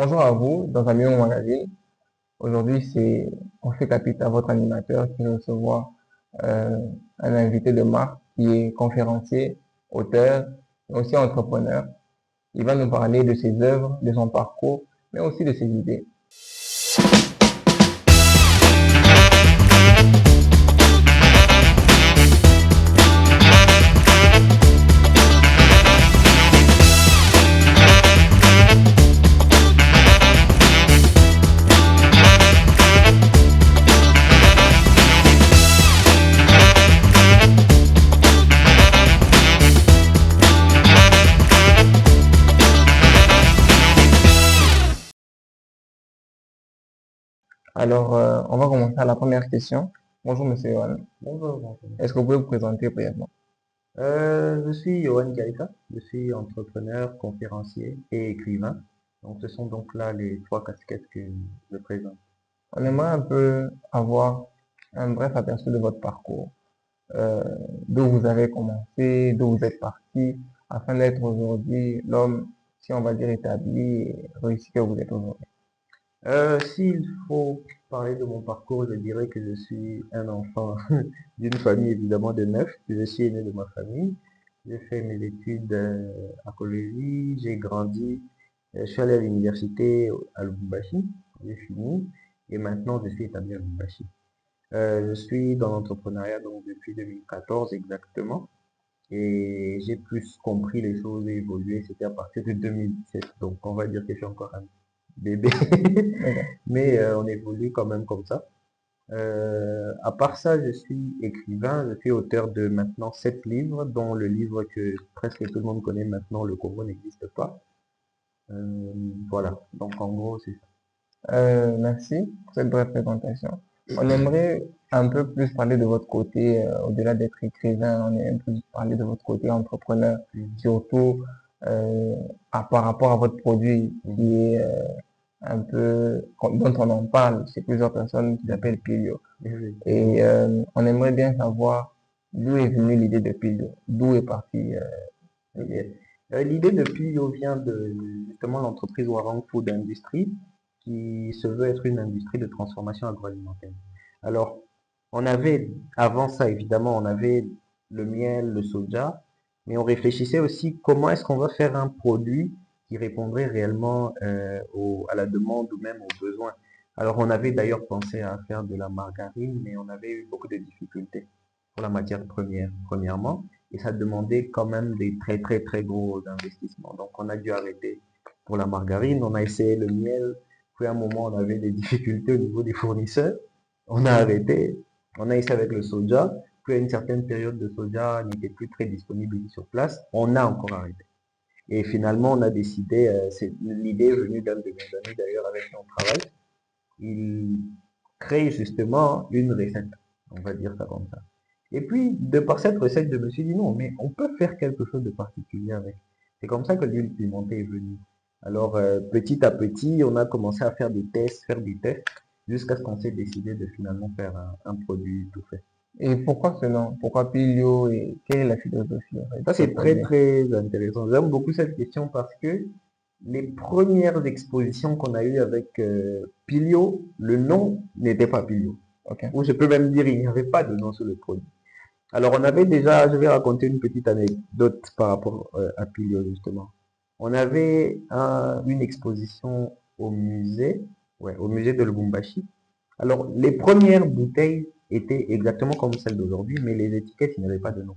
Bonjour à vous, dans un Million Magazine. Aujourd'hui, on fait capite à votre animateur qui va recevoir euh, un invité de marque qui est conférencier, auteur, mais aussi entrepreneur. Il va nous parler de ses œuvres, de son parcours, mais aussi de ses idées. Alors, on va commencer à la première question. Bonjour, monsieur Yohan. Bonjour, bonjour. Est-ce que vous pouvez vous présenter brièvement? Je suis Yohan Gaïta, je suis entrepreneur, conférencier et écrivain. Donc, ce sont donc là les trois casquettes que je présente. On aimerait un peu avoir un bref aperçu de votre parcours, euh, d'où vous avez commencé, d'où vous êtes parti, afin d'être aujourd'hui l'homme, si on va dire, établi et réussi que vous êtes aujourd'hui. S'il faut parler de mon parcours, je dirais que je suis un enfant d'une famille évidemment de neuf. Je suis aîné de ma famille. J'ai fait mes études à Colombie, j'ai grandi, je suis allé à l'université à Lubumbashi, j'ai fini et maintenant je suis établi à Lubumbashi. Je suis dans l'entrepreneuriat donc depuis 2014 exactement et j'ai plus compris les choses et évolué, c'était à partir de 2017. Donc on va dire que je suis encore un bébé, Ok. mais on évolue quand même comme ça. À part ça, je suis écrivain, je suis auteur de maintenant 7 livres, dont le livre que presque tout le monde connaît maintenant, Le Congo n'existe pas. Euh, voilà, donc en gros c'est ça. Merci pour cette brève présentation. On aimerait un peu plus parler de votre côté, au-delà d'être écrivain, on aimerait plus parler de votre côté entrepreneur, Mhm, surtout par rapport à votre produit mhm, qui est dont on en parle chez plusieurs personnes qui mhm. s'appelle Pilio. Effectivement. Et on aimerait bien savoir d'où est venue l'idée de Pilio, d'où est partie Ok. l'idée. L'idée de Plio vient de justement l'entreprise Warang Food Industry qui se veut être une industrie de transformation agroalimentaire. Alors, on avait, avant ça évidemment, on avait le miel, le soja, mais on réfléchissait aussi comment est-ce qu'on va faire un produit qui répondrait réellement à la demande ou même aux besoins. Alors, on avait d'ailleurs pensé à faire de la margarine, mais on avait eu beaucoup de difficultés pour la matière première, premièrement et ça demandait quand même des très très très gros investissements. Donc on a dû arrêter pour la margarine, on a essayé le miel, puis à un moment on avait des difficultés au niveau des fournisseurs, on a arrêté, on a essayé avec le soja, puis à une certaine période de soja n'était plus très disponible sur place, on a encore arrêté. Et finalement on a décidé, l'idée est venue d'un de mes amis d'ailleurs avec qui on travaille, il crée justement une recette, on va dire ça comme ça. Et puis, de par cette recette, je me suis dit non, mais on peut faire quelque chose de particulier avec. C'est comme ça que l'huile pimentée est venue. Alors, petit à petit, on a commencé à faire des tests, jusqu'à ce qu'on s'est décidé de finalement faire un produit tout fait. Et pourquoi ce nom? Pourquoi Pilio et quelle est la philosophie en fait, Ça, de ce c'est très, projet? très intéressant. J'aime beaucoup cette question parce que les premières expositions qu'on a eues avec Pilio, le nom n'était pas Pilio. Ok. Ou je peux même dire, il n'y avait pas de nom sur le produit. Alors, on avait déjà, je vais raconter une petite anecdote par rapport à Pilio, justement. On avait une exposition au musée, ouais, au musée de Lubumbashi. Alors, les premières bouteilles étaient exactement comme celles d'aujourd'hui, mais les étiquettes, il n'y avait pas de nom.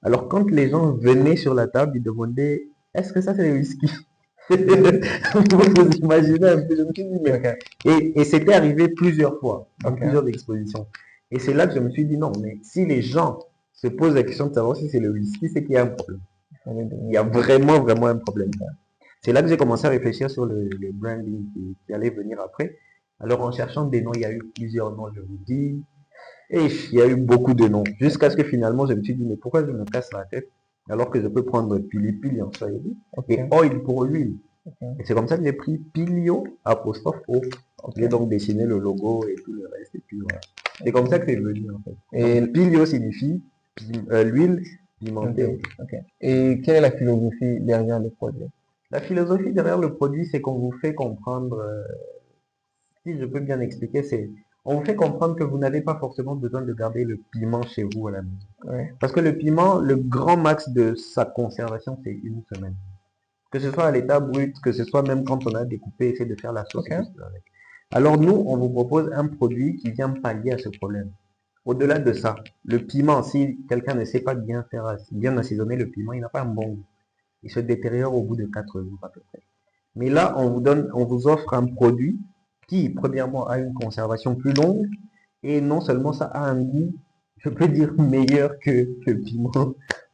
Alors, quand les gens venaient sur la table, ils demandaient, est-ce que ça c'est le whisky? Vous imaginez un peu, je me suis dit, mais... Ok. Et c'était arrivé plusieurs fois, dans Ok. plusieurs expositions. Et c'est là que je me suis dit, non, mais si les gens se posent la question de savoir si c'est le whisky, c'est qu'il y a un problème. Il y a vraiment, vraiment un problème. C'est là que j'ai commencé à réfléchir sur le branding qui allait venir après. Alors, en cherchant des noms, il y a eu plusieurs noms, je vous dis. Et il y a eu beaucoup de noms. Jusqu'à ce que finalement, je me suis dit, mais pourquoi je me casse la tête alors que je peux prendre Pili Pili en Swahili Ok. et Oil pour l'huile. Ok. Et c'est comme ça que j'ai pris Pilio apostrophe O. Ok. J'ai donc dessiné le logo et tout le reste. Et puis voilà. C'est comme ça Ok. que c'est venu en fait. Et Donc Pilio signifie l'huile ok. pimentée. Ok. Et quelle est la philosophie derrière le projet? La philosophie derrière le produit, c'est qu'on vous fait comprendre, si je peux bien expliquer, c'est on vous fait comprendre que vous n'avez pas forcément besoin de garder le piment chez vous à la maison. Oui. Parce que le piment, le grand max de sa conservation, c'est une semaine. Que ce soit à l'état brut, que ce soit même quand on a découpé, essayer de faire la sauce Ok. et tout ça avec. Alors nous, on vous propose un produit qui vient pallier à ce problème. Au-delà de ça, le piment, si quelqu'un ne sait pas bien faire, bien assaisonner le piment, il n'a pas un bon goût. Il se détériore au bout de 4 jours à peu près. Mais là, on vous offre un produit qui, premièrement, a une conservation plus longue et non seulement ça a un goût, je peux dire, meilleur que le piment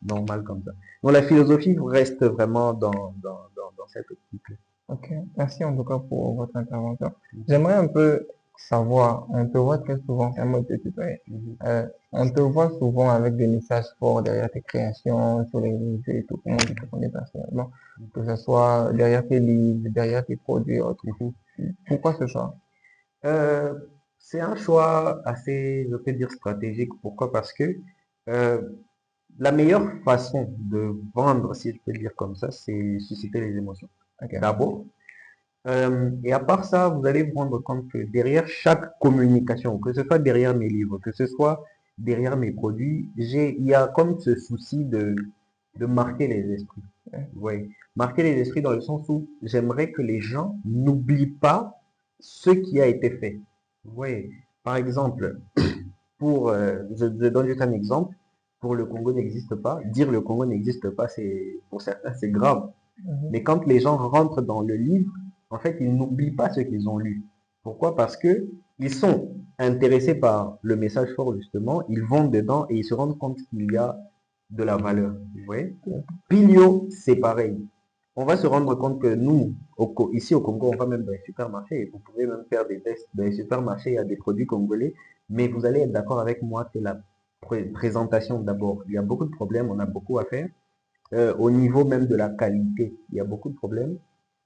normal comme ça. Donc la philosophie reste vraiment dans cette optique. Ok, merci en tout cas pour votre intervention. J'aimerais un peu savoir, on te voit très souvent, c'est un mode de tutoyer, Mhm. on te voit souvent avec des messages forts derrière tes créations, sur les réseaux et tout, comment tu te connais personnellement, que ce soit derrière tes livres, derrière tes produits et autres. Mhm. Pourquoi ce choix? Euh, c'est un choix assez, je peux dire, stratégique. Pourquoi? Parce que euh, la meilleure façon de vendre, si je peux le dire comme ça, c'est susciter les émotions. Ok, D'abord. Et à part ça, vous allez vous rendre compte que derrière chaque communication, que ce soit derrière mes livres, que ce soit derrière mes produits, il y a comme ce souci de marquer les esprits. Ouais. Marquer les esprits dans le sens où j'aimerais que les gens n'oublient pas ce qui a été fait. Ouais. Par exemple, je donne juste un exemple. Pour le Congo n'existe pas. Dire le Congo n'existe pas, c'est, pour certains, c'est grave. mhm, Mais quand les gens rentrent dans le livre, en fait, ils n'oublient pas ce qu'ils ont lu. Pourquoi? Parce que ils sont intéressés par le message fort, justement. Ils vont dedans et ils se rendent compte qu'il y a de la valeur. Vous voyez? Pilio, c'est pareil. On va se rendre compte que nous, ici au Congo, on va même dans les supermarchés. Vous pouvez même faire des tests dans les supermarchés. Il y a des produits congolais. Mais vous allez être d'accord avec moi que la présentation d'abord, il y a beaucoup de problèmes, on a beaucoup à faire au niveau même de la qualité. Il y a beaucoup de problèmes.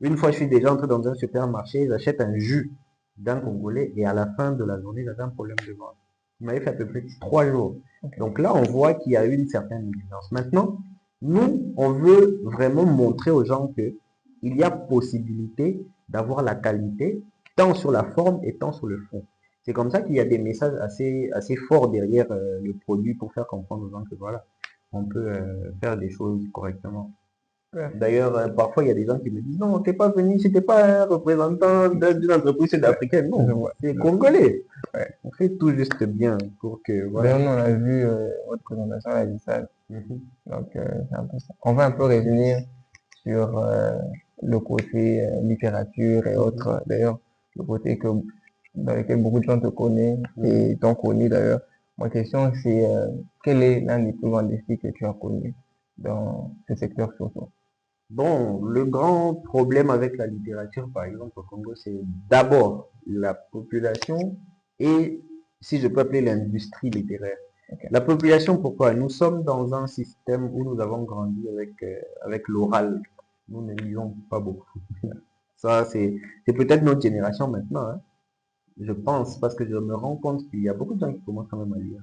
Une fois, je suis déjà entré dans un supermarché, j'achète un jus d'un Congolais et à la fin de la journée, j'avais un problème de vente. Il m'avait fait à peu près 3 jours. ok, Donc là, on voit qu'il y a une certaine négligence. Maintenant, nous, on veut vraiment montrer aux gens que il y a possibilité d'avoir la qualité tant sur la forme et tant sur le fond. C'est comme ça qu'il y a des messages assez forts derrière le produit pour faire comprendre aux gens que voilà, on peut faire des choses correctement. ouais, D'ailleurs, parfois, il y a des gens qui me disent, non, t'es pas venu, si t'es pas un représentant d'une entreprise ouais, sud-africaine. je Non, vois. c'est congolais. Ouais. On fait tout juste bien pour que, voilà. D'ailleurs, nous, on a vu votre présentation à la Vissale, Mhm, donc c'est un peu ça. On va un peu revenir sur le côté littérature et mhm, autres. D'ailleurs, le côté dans lequel beaucoup de gens te connaissent mhm. et t'ont connu d'ailleurs. Ma question, c'est quel est l'un des plus grands défis que tu as connu dans ce secteur surtout? Bon, le grand problème avec la littérature, par exemple, au Congo, c'est d'abord la population et, si je peux appeler l'industrie littéraire. Ok. La population, pourquoi? Nous sommes dans un système où nous avons grandi avec l'oral. Nous ne lisons pas beaucoup. Ça, c'est peut-être notre génération maintenant, hein. Je pense, parce que je me rends compte qu'il y a beaucoup de gens qui commencent quand même à lire.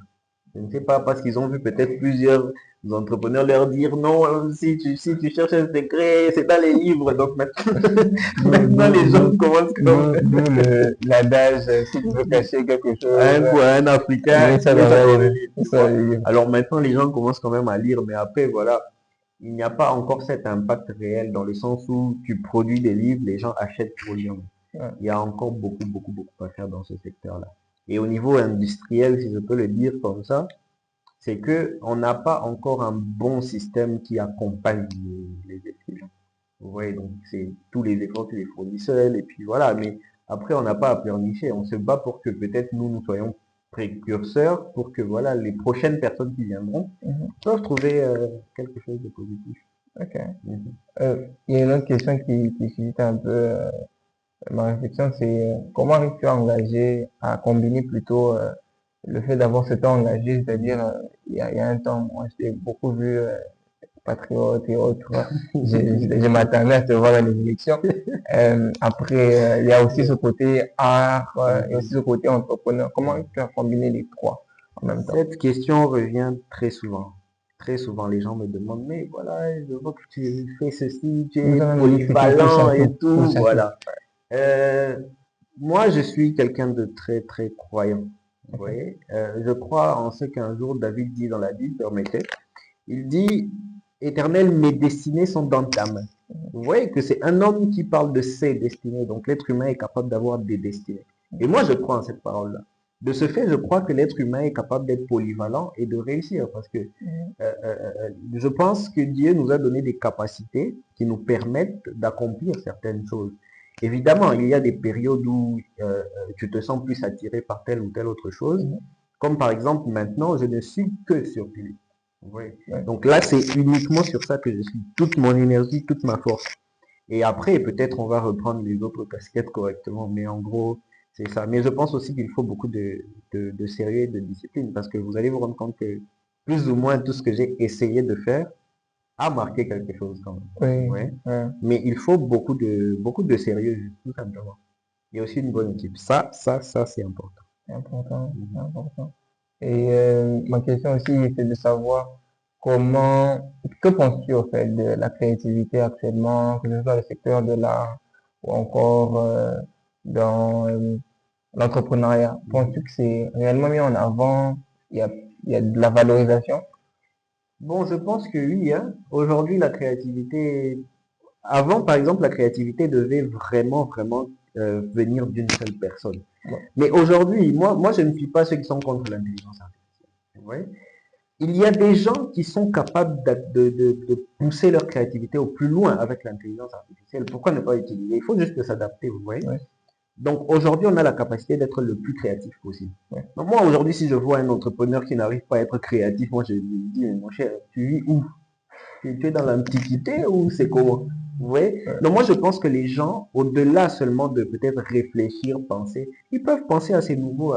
Je ne sais pas, parce qu'ils ont vu peut-être plusieurs entrepreneurs leur dire non, si tu cherches un secret, c'est dans les livres. Donc maintenant, maintenant les gens commencent comme D'où l'adage, si tu veux cacher quelque chose, un Africain, mets ça mais dans ça un dans le livre. livre, tu Ça, vois. Alors maintenant, les gens commencent quand même à lire, mais après, voilà, il n'y a pas encore cet impact réel dans le sens où tu produis des livres, les gens achètent pour lire. ouais. Il y a encore beaucoup, beaucoup, beaucoup à faire dans ce secteur-là. Et au niveau industriel, si je peux le dire comme ça, c'est que on n'a pas encore un bon système qui accompagne les étudiants. Vous voyez, donc c'est tous les efforts que les fournisseurs, et puis voilà, mais après on n'a pas à pleurnicher, on se bat pour que peut-être nous soyons précurseurs, pour que voilà, les prochaines personnes qui viendront Mhm. peuvent trouver quelque chose de positif. Ok. Mhm. Il y a une autre question qui suscite un peu ma réflexion, c'est comment arrives-tu à engager, à combiner plutôt le fait d'avoir ce temps engagé, c'est-à-dire il y a un temps, moi j'ai beaucoup vu Patriote et autres, je m'attendais à te voir dans les élections. Après, il y a aussi ce côté art et aussi Mhm. ce côté entrepreneur. Comment tu as combiné les trois en même temps? Cette question revient très souvent. Très souvent, les gens me demandent, mais voilà, je vois que tu fais ceci, tu Vous es avez me dit que c'était touche polyvalent à et tout. tout, Touche à tout. voilà. Euh, Moi, je suis quelqu'un de très, très croyant. Vous Ok. voyez, je crois en ce qu'un jour David dit dans la Bible, permettez. Il dit, Éternel, mes destinées sont dans ta main. Vous voyez que c'est un homme qui parle de ses destinées. Donc l'être humain est capable d'avoir des destinées. Et moi, je crois en cette parole-là. De ce fait, je crois que l'être humain est capable d'être polyvalent et de réussir parce que je pense que Dieu nous a donné des capacités qui nous permettent d'accomplir certaines choses. Évidemment, il y a des périodes où tu te sens plus attiré par telle ou telle autre chose, Mhm. comme par exemple maintenant, je ne suis que sur Philippe. Oui. Ouais. Donc là, c'est uniquement sur ça que je suis toute mon énergie, toute ma force. Et après, peut-être on va reprendre les autres casquettes correctement, mais en gros, c'est ça. Mais je pense aussi qu'il faut beaucoup de sérieux et de discipline, parce que vous allez vous rendre compte que plus ou moins tout ce que j'ai essayé de faire a marqué quelque chose quand même. Oui. Ouais. Ouais. Mais il faut beaucoup de sérieux, tout simplement. Et aussi une bonne équipe. Ça, c'est important. C'est important. C'est Mhm. important. Et ma question aussi, c'est de savoir que penses-tu au fait de la créativité actuellement, que ce soit dans le secteur de l'art ou encore dans l'entrepreneuriat? Penses-tu Mhm. que c'est réellement mis en avant? Il y a, il y a de la valorisation? Bon, je pense que oui, hein. Aujourd'hui, la créativité, avant, par exemple, la créativité devait vraiment venir d'une seule personne. Bon, Mais aujourd'hui, moi, je ne suis pas ceux qui sont contre l'intelligence artificielle. Vous voyez. Il y a des gens qui sont capables de pousser leur créativité au plus loin avec l'intelligence artificielle. Pourquoi ne pas utiliser? Il faut juste s'adapter, vous voyez. ouais, Donc aujourd'hui, on a la capacité d'être le plus créatif possible. ouais. Donc moi, aujourd'hui, si je vois un entrepreneur qui n'arrive pas à être créatif, moi, je lui dis, mon cher, tu vis où? Tu es dans l'antiquité ou c'est comment? Vous voyez? Ouais, Donc moi, je pense que les gens, au-delà seulement de peut-être réfléchir, penser, ils peuvent penser à ces nouveaux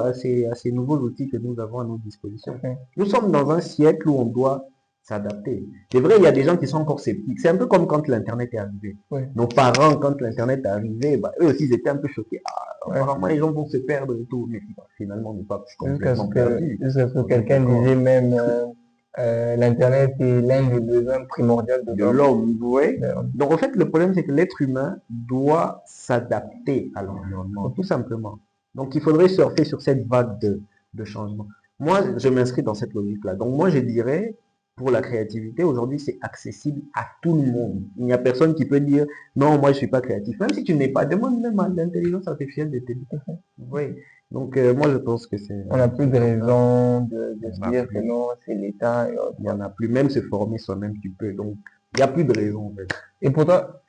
outils que nous avons à notre tout à disposition. fait. Nous sommes dans un siècle où on doit s'adapter. C'est vrai, il y a des gens qui sont encore sceptiques. C'est un peu comme quand l'Internet est arrivé. Ouais, Nos parents, quand l'Internet est arrivé, bah, eux aussi, ils étaient un peu choqués. Ah, ouais. apparemment, les gens vont se perdre et tout. Mais bah, finalement, on n'est pas complètement perdu. Jusqu'à ce que On est quelqu'un d'accord. disait même l'Internet est l'un des besoins primordiaux de De l'homme. l'homme, vous voyez. Euh, Donc, en fait, le problème, c'est que l'être humain doit s'adapter à l'environnement, tout simplement. Donc, il faudrait surfer sur cette vague de changement. Moi, je m'inscris dans cette logique-là. Donc, moi, je dirais, pour la créativité, aujourd'hui, c'est accessible à tout le monde. Il n'y a personne qui peut dire, non, moi, je suis pas créatif. Même si tu n'es pas, demande même à l'intelligence artificielle de t'aider. Vous voyez. Donc, moi, je pense que On n'a plus c'est de comme ça. raison Il de n'y se en a dire que plus. non, c'est l'État et autres. Il n'y en a plus. Même se former soi-même, tu peux. Donc, il n'y a plus de raison, en fait. Et pour toi,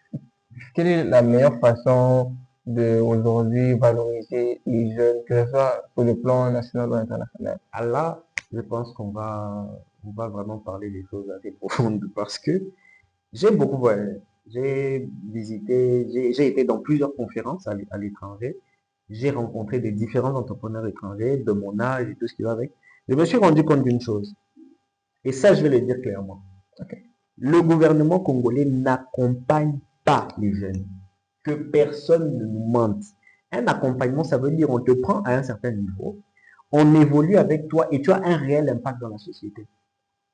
quelle est la meilleure façon de aujourd'hui valoriser les jeunes, que ce soit sur le plan national ou international? Ah là, je pense on va vraiment parler des choses assez profondes parce que j'ai beaucoup voyagé. J'ai visité, j'ai été dans plusieurs conférences à l'étranger. J'ai rencontré des différents entrepreneurs étrangers de mon âge et tout ce qui va avec. Je me suis rendu compte d'une chose. Et ça, je vais le dire clairement. Le gouvernement congolais n'accompagne pas les jeunes. Que personne ne nous mente. Un accompagnement, ça veut dire on te prend à un certain niveau, on évolue avec toi et tu as un réel impact dans la société.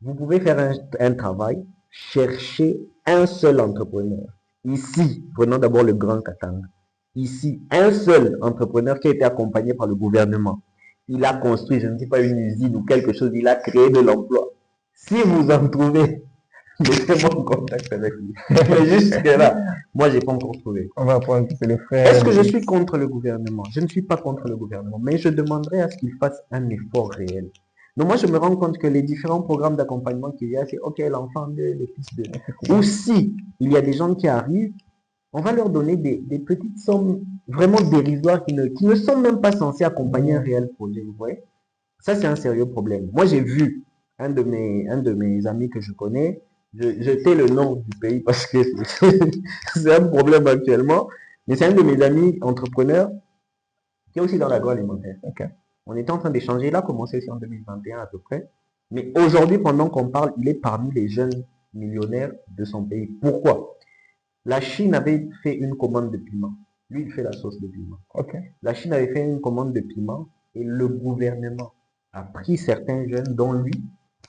Vous pouvez faire un travail, chercher un seul entrepreneur. Ici, prenons d'abord le Grand Katanga. Ici, un seul entrepreneur qui a été accompagné par le gouvernement. Il a construit, je ne sais pas, une usine ou quelque chose, il a créé de l'emploi. Si vous en trouvez, mettez-moi en contact avec lui. Mais jusque-là, moi, j'ai pas encore trouvé. On va apprendre que c'est le Est-ce frère que je de suis X. contre le gouvernement? Je ne suis pas contre le gouvernement, mais je demanderai à ce qu'il fasse un effort réel. Donc moi, je me rends compte que les différents programmes d'accompagnement qu'il y a, c'est OK, l'enfant 2, le fils 2. Ou Effectivement. si il y a des gens qui arrivent, on va leur donner des petites sommes vraiment dérisoires qui ne sont même pas censées accompagner un Mmh. réel projet, vous voyez? Ça, c'est un sérieux problème. Moi, j'ai vu un de mes amis que je connais, je tais le nom du pays parce que c'est un problème actuellement, mais c'est un de mes amis entrepreneurs qui est aussi dans l'agroalimentaire. Ok. On était en train d'échanger, il a commencé aussi en 2021 à peu près, mais aujourd'hui, pendant qu'on parle, il est parmi les jeunes millionnaires de son pays. Pourquoi? La Chine avait fait une commande de piment. Lui, il fait la sauce de piment. Ok. La Chine avait fait une commande de piment et le gouvernement a pris certains jeunes, dont lui,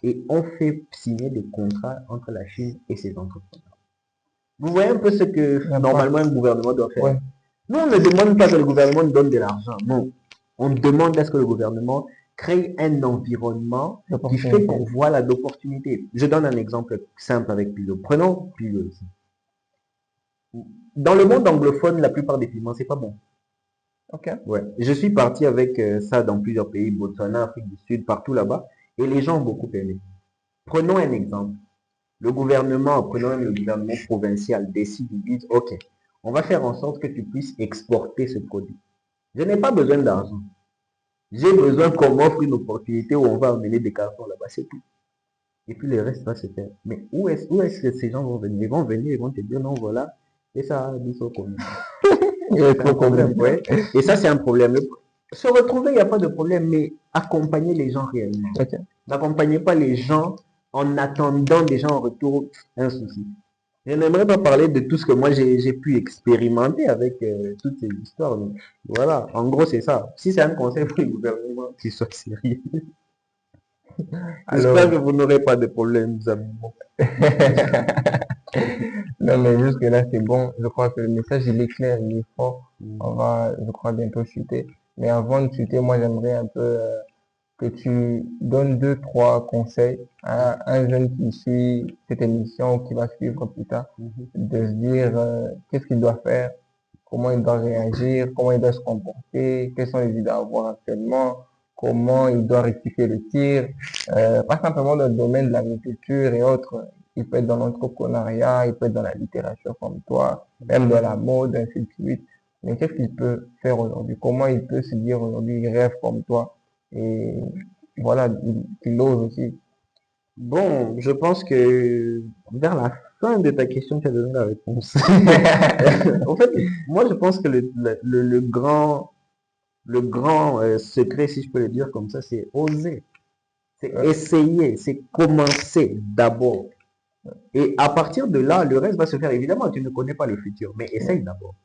et on fait signer des contrats entre la Chine et ses entrepreneurs. Vous voyez un peu ce que normalement un gouvernement doit faire. Ouais. Nous, on ne demande pas que le gouvernement nous donne de l'argent. Non. On demande à ce que le gouvernement crée un environnement qui fait qu'on voit d'opportunités. Je donne un exemple simple avec Pilo. Prenons Pilo ici. Dans le monde anglophone, la plupart des piments, c'est pas bon. Ok. Ouais. Je suis parti avec ça dans plusieurs pays, Botswana, Afrique du Sud, partout là-bas, et les gens ont beaucoup aimé. Prenons un exemple. Le gouvernement, prenons même le gouvernement provincial, décide, il dit, OK, on va faire en sorte que tu puisses exporter ce produit. Je n'ai pas besoin d'argent. J'ai besoin qu'on m'offre une opportunité où on va emmener des cartons là-bas, c'est tout. Et puis le reste va se faire. Mais où est-ce que ces gens vont venir? Ils vont venir, ils vont te dire, non, voilà, et ça, nous sommes communs. C'est un problème, ouais. Et ça, c'est un problème. Se retrouver, il n'y a pas de problème, mais accompagner les gens réellement. Ok. N'accompagnez pas les gens en attendant des gens en retour un souci. Je n'aimerais pas parler de tout ce que moi j'ai pu expérimenter avec toutes ces histoires. Donc, voilà, en gros, c'est ça. Si c'est un conseil pour le gouvernement, qu'il soit sérieux. Alors, J'espère que vous n'aurez pas de problème, amis. non, mais jusque-là, c'est bon. Je crois que le message, il est clair, il est fort. On va, je crois, bientôt chuter. Mais avant de chuter, moi, j'aimerais un peu que tu donnes deux, trois conseils à un jeune qui suit cette émission, qui va suivre plus tard, de se dire qu'est-ce qu'il doit faire, comment il doit réagir, comment il doit se comporter, quelles sont les idées à avoir actuellement, comment il doit rectifier le tir, pas simplement dans le domaine de l'agriculture et autres. Il peut être dans l'entrepreneuriat, il peut être dans la littérature comme toi, même dans la mode, ainsi de suite. Mais qu'est-ce qu'il peut faire aujourd'hui? Comment il peut se dire aujourd'hui, il rêve comme toi? Et voilà, il ose aussi. Bon, je pense que vers la fin de ta question, tu as donné la réponse. En fait, moi, je pense que le grand secret, si je peux le dire comme ça, c'est oser. C'est essayer, c'est commencer d'abord. Et à partir de là, le reste va se faire. Évidemment, tu ne connais pas le futur, mais essaye d'abord.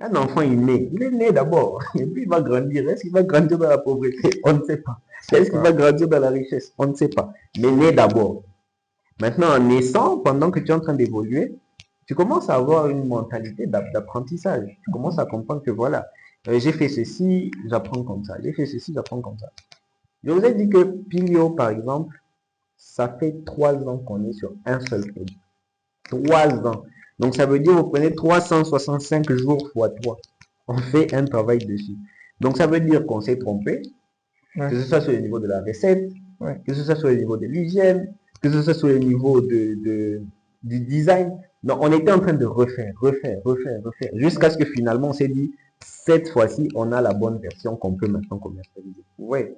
Un enfant, il est né d'abord. Et puis il va grandir. Est-ce qu'il va grandir dans la pauvreté? On ne sait pas. Est-ce qu'il va grandir dans la richesse? On ne sait pas. Mais né d'abord. Maintenant, en naissant, pendant que tu es en train d'évoluer, tu commences à avoir une mentalité d'apprentissage. Tu commences à comprendre que voilà, j'ai fait ceci, j'apprends comme ça. J'ai fait ceci, j'apprends comme ça. Je vous ai dit que Pilio, par exemple, ça fait 3 ans qu'on est sur un seul produit. 3 ans. Donc ça veut dire que vous prenez 365 jours fois 3. On fait un travail dessus. Donc ça veut dire qu'on s'est trompé, que ce soit sur le niveau de la recette, que ce soit sur le niveau de l'hygiène, que ce soit sur le niveau du design. Donc on était en train de refaire, jusqu'à ce que finalement on s'est dit, cette fois-ci, on a la bonne version qu'on peut maintenant commercialiser. Ouais.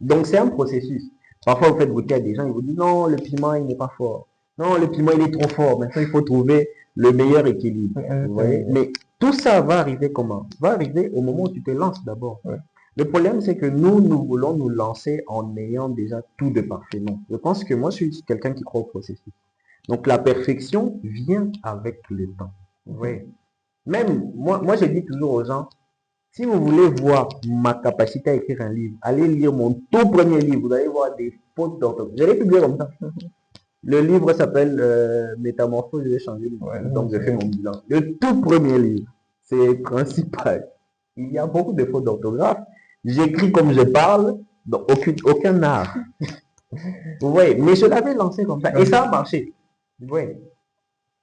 Donc c'est un processus. Parfois vous faites goûter à des gens, ils vous disent non, le piment il n'est pas fort. Non, le piment il est trop fort. Maintenant il faut trouver le meilleur équilibre. Vous voyez? Mais tout ça va arriver comment? Va arriver au moment où tu te lances d'abord. Le problème, c'est que nous voulons nous lancer en ayant déjà tout de parfait. Non. Je pense que moi, je suis quelqu'un qui croit au processus. Donc, la perfection vient avec le temps. Oui. Même, moi, je dis toujours aux gens, si vous voulez voir ma capacité à écrire un livre, allez lire mon tout premier livre. Vous allez voir des fautes d'orthographe. Je l'ai publié comme ça. Le livre s'appelle Métamorphose, je vais changer. Donc, je fais mon bilan. Le tout premier livre, c'est principal. Il y a beaucoup de fautes d'orthographe. J'écris comme je parle, donc aucun art. Vous voyez, mais je l'avais lancé comme ça et ça a marché. Vous voyez.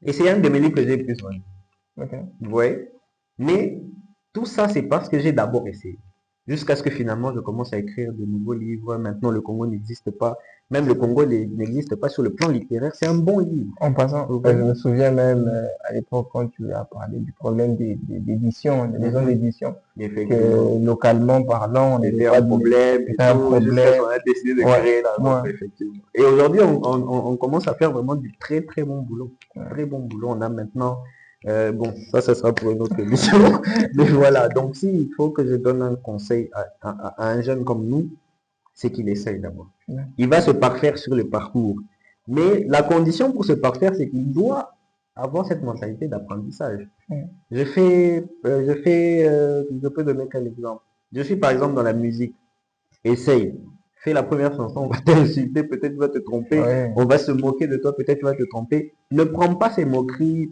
Et c'est un de mes livres que j'ai le plus vendu. Vous voyez. Mais tout ça, c'est parce que j'ai d'abord essayé. Jusqu'à ce que finalement, je commence à écrire de nouveaux livres. Maintenant, le Congo n'existe pas. Même le Congo n'existe pas sur le plan littéraire. C'est un bon livre. En passant, je me souviens même à l'époque quand tu as parlé du problème d'édition, des maisons d'édition, que localement parlant, on était un problème. C'était un problème. On a décidé de créer là. Effectivement. Et aujourd'hui, on commence à faire vraiment du très très bon boulot. Très bon boulot. On a maintenant bon, ça sera pour une autre émission. Mais voilà, donc s'il faut que je donne un conseil à un jeune comme nous, c'est qu'il essaye d'abord. Il va se parfaire sur le parcours. Mais la condition pour se parfaire, c'est qu'il doit avoir cette mentalité d'apprentissage. Je peux donner quel exemple. Je suis par exemple dans la musique. Essaye. Fais la première chanson, on va t'insulter, peut-être tu vas te tromper, Ouais, on va se moquer de toi, peut-être tu vas te tromper. Ne prends pas ces moqueries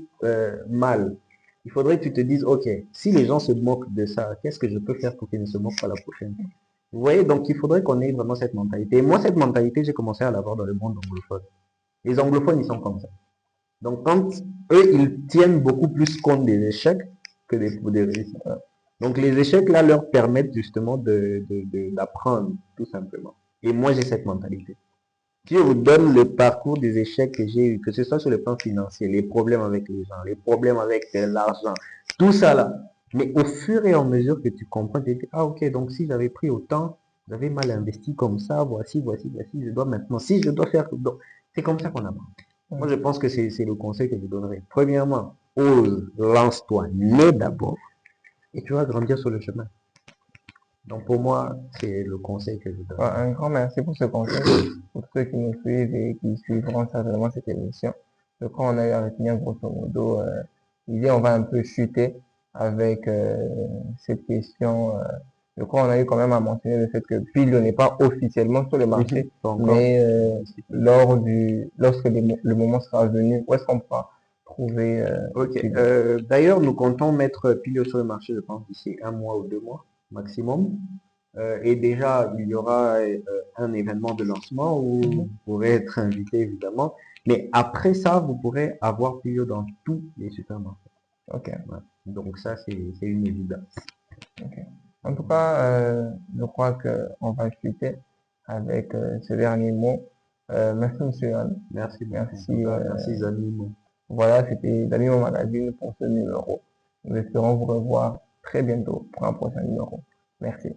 mal. Il faudrait que tu te dises, ok, si les gens se moquent de ça, qu'est-ce que je peux faire pour qu'ils ne se moquent pas la prochaine fois? Vous voyez, donc il faudrait qu'on ait vraiment cette mentalité. Et moi, cette mentalité, j'ai commencé à l'avoir dans le monde anglophone. Les anglophones, ils sont comme ça. Donc quand eux, ils tiennent beaucoup plus compte des échecs que des réussites. Donc les échecs là leur permettent justement d'apprendre tout simplement. Et moi j'ai cette mentalité. Si je vous donne le parcours des échecs que j'ai eu, que ce soit sur le plan financier, les problèmes avec les gens, les problèmes avec l'argent, tout ça là. Mais au fur et à mesure que tu comprends, tu te dis, ah ok, donc si j'avais pris autant, j'avais mal investi comme ça, voici, je dois maintenant, si je dois faire, donc, c'est comme ça qu'on apprend. Moi, je pense que c'est le conseil que je donnerais. Premièrement, ose, lance-toi, n'aie d'abord, et tu vas grandir sur le chemin. Donc pour moi, c'est le conseil que je donne. ouais, un grand merci pour ce conseil, pour ceux qui nous suivent et qui suivront certainement cette émission. Je crois qu'on a eu à retenir grosso modo, l'idée, on va un peu chuter avec cette question. Je crois qu'on a eu quand même à mentionner le fait que Pilio n'est pas officiellement sur le marché, Pas encore. mais lorsque le moment sera venu, où est-ce qu'on pourra trouver Ok. Pilio? D'ailleurs, nous comptons mettre Pilio sur le marché, je pense, d'ici un mois ou 2 mois maximum. Et déjà, il y aura un événement de lancement où Mhm. vous pourrez être invité, évidemment. Mais après ça, vous pourrez avoir Pilio dans tous les supermarchés. Ok, Voilà. Donc ça, c'est une évidence. ok. En tout cas, je crois que on va chuter avec ce dernier mot. Merci, Monsieur Yann. Merci beaucoup. En tout Merci. cas, merci Zanimo. Voilà, c'était l'Animo Magazine pour ce numéro. Nous espérons vous revoir très bientôt pour un prochain numéro. Merci.